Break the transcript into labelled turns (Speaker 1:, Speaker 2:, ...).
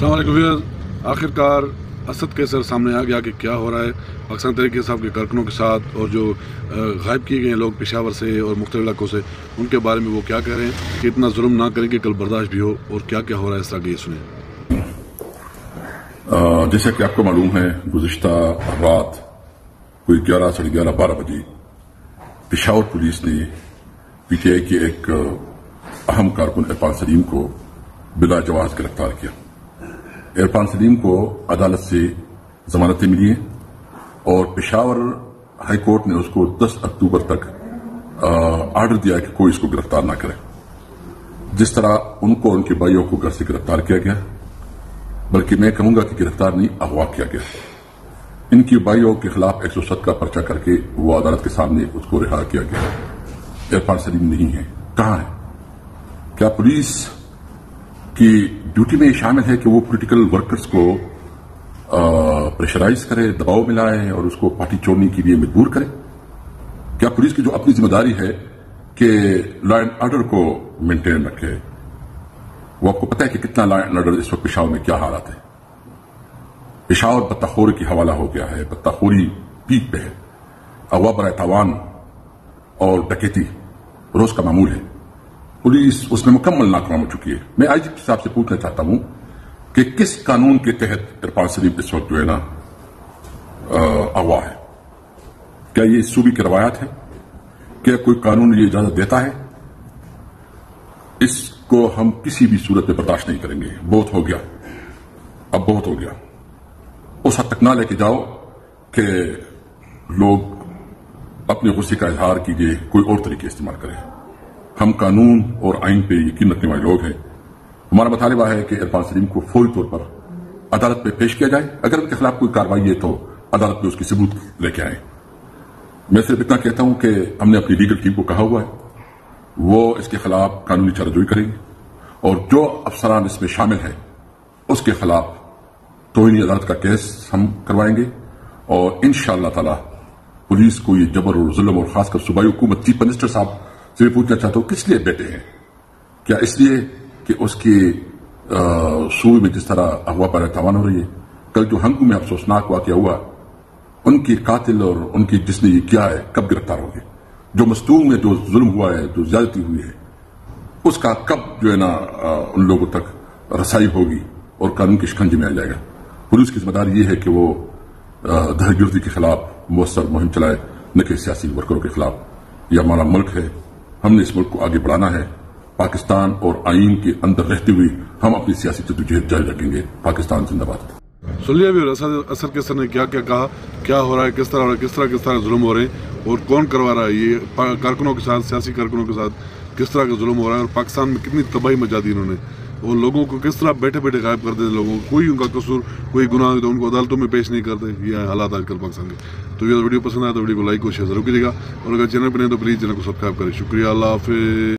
Speaker 1: अस्सलाम वालेकुम व्यूअर्स, आखिरकार असद कैसर सामने आ गया कि क्या हो रहा है पाकिस्तान तहरीक इंसाफ के कारकुनों के साथ, और जो गायब किए गए लोग पेशावर से और मुख्तलिफ इलाकों से, उनके बारे में वो क्या कह रहे हैं कि इतना जुल्म ना करें कि कल बर्दाश्त भी हो, और क्या क्या हो रहा है इस तरह ये सुने।
Speaker 2: जैसा कि आपको मालूम है, गुज़िश्ता रात कोई 11, साढ़े 11, 12 बजे पेशावर पुलिस ने पीटीआई के एक अहम कारकुन इरफान सलीम को बिला जवाज गिरफ्तार किया। इरफान सलीम को अदालत से जमानतें मिली हैं और पेशावर हाई कोर्ट ने उसको 10 अक्टूबर तक आर्डर दिया कि कोई इसको गिरफ्तार ना करे। जिस तरह उनको उनके भाइयों को घर से गिरफ्तार किया गया, बल्कि मैं कहूंगा कि गिरफ्तार नहीं, अगवा किया गया। इनकी भाइयों के खिलाफ 107 का पर्चा करके वो अदालत के सामने उसको रिहा किया गया। इरफान सलीम नहीं है, कहां है? क्या पुलिस की ड्यूटी में शामिल है कि वो पॉलिटिकल वर्कर्स को प्रेशराइज करे, दबाव मिलाए और उसको पार्टी छोड़ने के लिए मजबूर करे? क्या पुलिस की जो अपनी जिम्मेदारी है कि लॉ एंड ऑर्डर को मेंटेन रखे? वो आपको पता है कि कितना लॉ एंड ऑर्डर इस वक्त पेशावर में क्या हालात है। पेशावर बत्ताखोरी की हवाला हो गया है, बत्ताखोरी पीक पे है। अगवा बराए तावान और डकैती रोज का मामूल है। पुलिस उसमें मुकम्मल नाकाम हो चुकी है। मैं आईजीपी साहब से पूछना चाहता हूं कि किस कानून के तहत इरफान सलीम इस वक्त जो है ना अगवा है? क्या ये सूबे की रवायत है? क्या कोई कानून ये इजाजत देता है? इसको हम किसी भी सूरत में बर्दाश्त नहीं करेंगे। बहुत हो गया, अब बहुत हो गया। उस हद तक ना लेके जाओ कि लोग अपने गुस्से का इजहार कीजिए, कोई और तरीके इस्तेमाल करें। हम कानून और आइन पे यकीन रखने वाले लोग हैं। हमारा मुतालिबा है कि इरफान सलीम को फौरी तौर पर अदालत में पेश किया जाए। अगर उनके खिलाफ कोई कार्रवाई है तो अदालत में उसकी सबूत लेके आए। मैं सिर्फ इतना कहता हूं कि हमने अपनी लीगल टीम को कहा हुआ है, वो इसके खिलाफ कानूनी चाराजोई करेंगे और जो अफसरान इसमें शामिल है उसके खिलाफ तौहीन अदालत का केस हम करवाएंगे। और इंशाअल्लाह ताला पुलिस को ये जबर और जुल्म, और खासकर सूबाई हुकूमत, चीफ मिनिस्टर साहब से पूछना चाहता हूं, किस लिए बैठे हैं? क्या इसलिए कि उसके सूबे में जिस तरह अगवा पर तवान हो रही है? कल जो हंगू में अफसोसनाक वाकया हुआ, उनके कातिल और उनकी जिसने ये किया है कब गिरफ्तार होंगे? जो मस्तूम में जो जुल्म हुआ है, जो ज्यादती हुई है, उसका कब जो है ना उन लोगों तक रसाई होगी और कानून के शिकंजे में आ जाएगा? पुलिस की जिम्मेदारी ये है कि वो दहशतगर्दी के खिलाफ मुअस्सर मुहिम चलाए, न कि सियासी वर्करों के खिलाफ। यह हमारा मुल्क है, हमने इस मुल्क को आगे बढ़ाना है। पाकिस्तान और आइन के अंदर रहते हुए हम अपनी सियासी जद्दोजहद जारी रखेंगे। पाकिस्तान जिंदाबाद।
Speaker 1: सुनिए भी असद कैसर ने क्या क्या कहा, क्या हो रहा है, किस तरह हो रहा है, किस तरह जुल्म हो रहे हैं और कौन करवा रहा है ये कारकुनों के साथ, सियासी कारकुनों के साथ किस तरह का जुल्म हो रहा है, और पाकिस्तान में कितनी तबाही मचा दी इन्होंने, और लोगों को किस तरह बैठे बैठे गायब कर देते। लोगों को कोई उनका कसूर, कोई गुनाह तो उनको अदालतों में पेश नहीं करते। ये हालात आजकल पाकिस्तान के। तो ये वीडियो पसंद आया तो वीडियो को लाइक और शेयर जरूर कीजिएगा, और अगर चैनल पर नहीं तो प्लीज़ चैनल को सब्सक्राइब करें। शुक्रिया, अल्लाह हाफिज़।